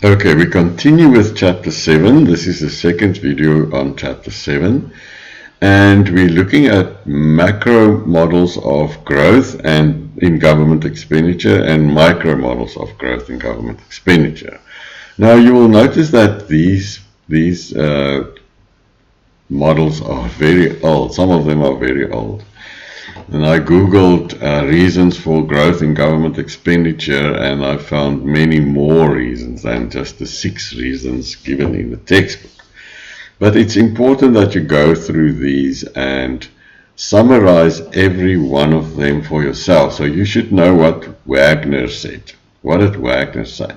Okay, we continue with Chapter 7. This is the second video on Chapter 7. And we're looking at macro models of growth and in government expenditure and micro models of growth in government expenditure. Now you will notice that these models are very old. Some of them are very old. And I googled reasons for growth in government expenditure, and I found many more reasons than just the 6 reasons given in the textbook. But it's important that you go through these and summarize every one of them for yourself. So you should know what Wagner said. What did Wagner say?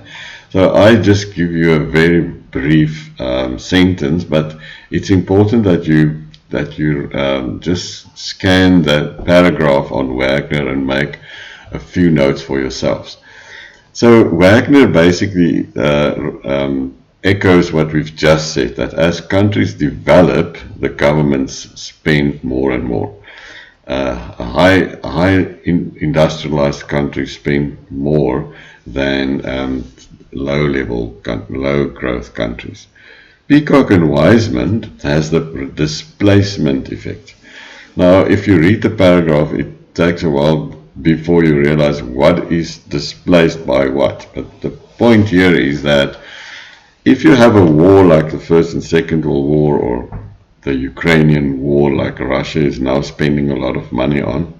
So I just give you a very brief sentence, but it's important that you just scan that paragraph on Wagner and make a few notes for yourselves. So Wagner basically echoes what we've just said, that as countries develop, the governments spend more and more. High industrialized countries spend more than low growth countries. Peacock and Wiseman has the displacement effect. Now, if you read the paragraph, it takes a while before you realize what is displaced by what. But the point here is that if you have a war like the First and Second World War, or the Ukrainian war like Russia is now spending a lot of money on,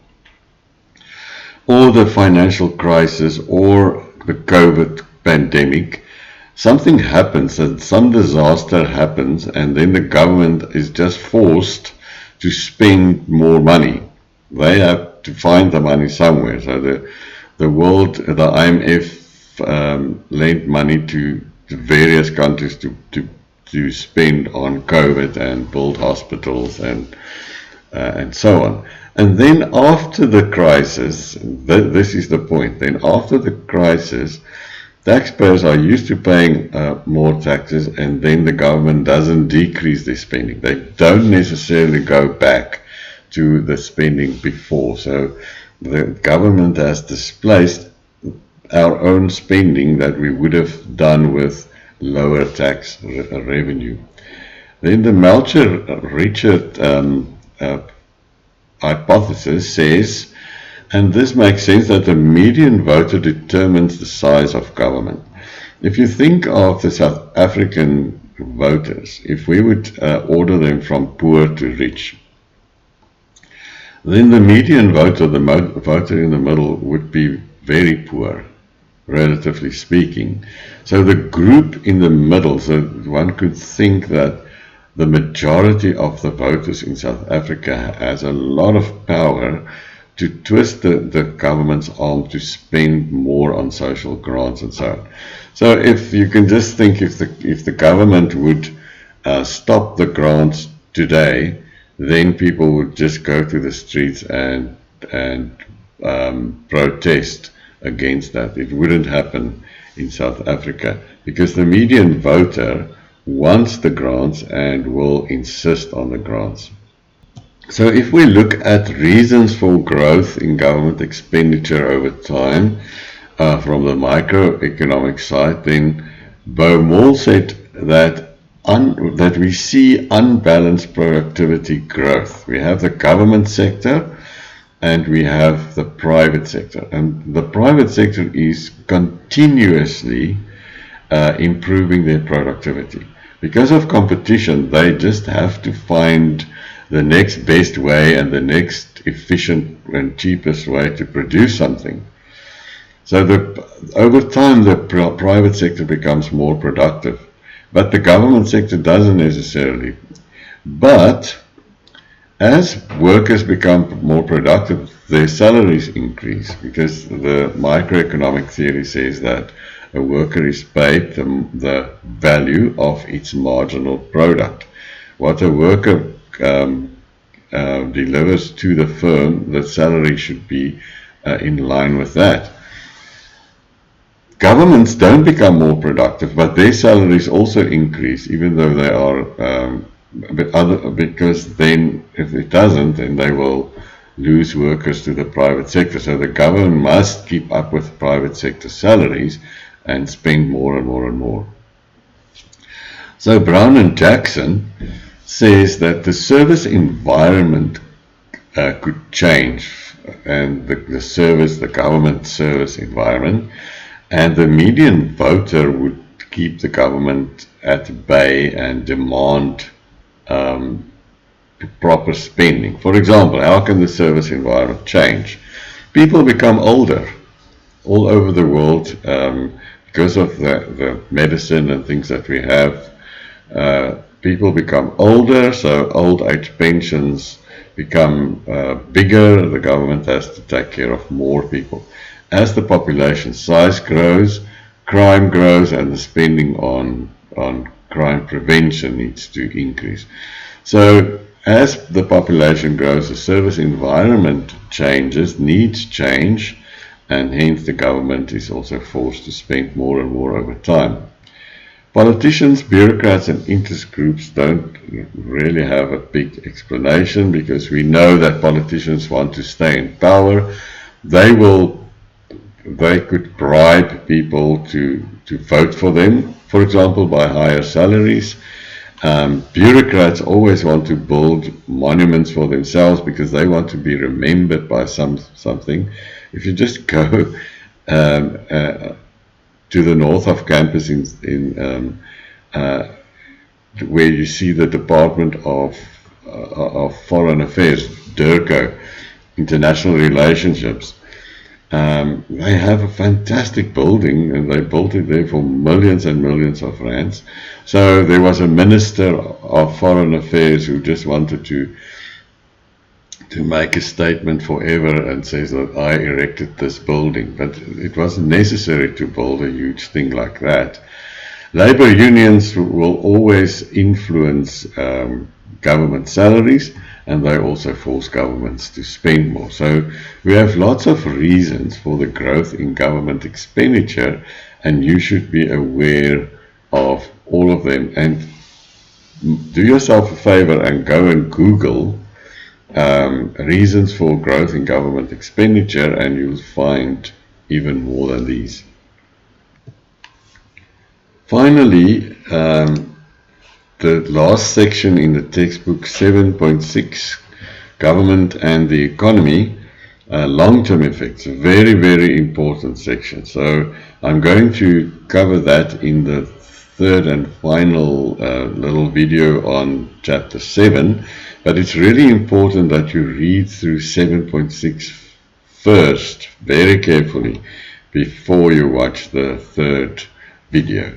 or the financial crisis, or the COVID pandemic, something happens, and some disaster happens, and then the government is just forced to spend more money. They have to find the money somewhere. So the IMF lent money to various countries to spend on COVID and build hospitals and so on. And then after the crisis, this is the point, then after the crisis, taxpayers are used to paying more taxes, and then the government doesn't decrease their spending. They don't necessarily go back to the spending before. So the government has displaced our own spending that we would have done with lower tax revenue. Then the Melcher-Richard hypothesis says, and this makes sense, that the median voter determines the size of government. If you think of the South African voters, if we would order them from poor to rich, then the median voter, the voter in the middle, would be very poor, relatively speaking. So the group in the middle, so one could think that the majority of the voters in South Africa has a lot of power to twist the government's arm to spend more on social grants and so on. So if you can just think, if the government would stop the grants today, then people would just go to the streets and protest against that. It wouldn't happen in South Africa because the median voter wants the grants and will insist on the grants. So if we look at reasons for growth in government expenditure over time from the microeconomic side, then Baumol said that we see unbalanced productivity growth. We have the government sector and we have the private sector. And the private sector is continuously improving their productivity. Because of competition, they just have to find the next best way and the next efficient and cheapest way to produce something. So over time, the private sector becomes more productive, but the government sector doesn't necessarily. But as workers become more productive, their salaries increase, because the microeconomic theory says that a worker is paid the value of its marginal product. What a worker delivers to the firm, the salary should be in line with that. Governments don't become more productive, but their salaries also increase, even though they are, because then if it doesn't, then they will lose workers to the private sector. So the government must keep up with private sector salaries, and spend more and more and more. So Brown and Jackson says that the service environment could change, and the government service environment, and the median voter would keep the government at bay and demand proper spending. For example, how can the service environment change? People become older all over the world because of the medicine and things that we have. People become older, so old age pensions become bigger. The government has to take care of more people. As the population size grows, crime grows, and the spending on crime prevention needs to increase. So as the population grows, the service environment changes, needs change, and hence the government is also forced to spend more and more over time. Politicians, bureaucrats, and interest groups don't really have a big explanation, because we know that politicians want to stay in power. They could bribe people to vote for them, for example, by higher salaries. Bureaucrats always want to build monuments for themselves because they want to be remembered by something. If you just go to the north of campus where you see the Department of Foreign Affairs, DIRCO, International Relationships, they have a fantastic building, and they built it there for millions and millions of rands. So there was a minister of foreign affairs who just wanted to make a statement forever and says that I erected this building, but it wasn't necessary to build a huge thing like that. Labor unions will always influence government salaries, and they also force governments to spend more. So we have lots of reasons for the growth in government expenditure, and you should be aware of all of them. And do yourself a favor and go and Google reasons for growth in government expenditure, and you'll find even more than these. Finally, the last section in the textbook, 7.6, Government and the Economy, long-term effects, a very, very important section. So I'm going to cover that in the third and final little video on chapter 7, but it's really important that you read through 7.6 first, very carefully, before you watch the third video.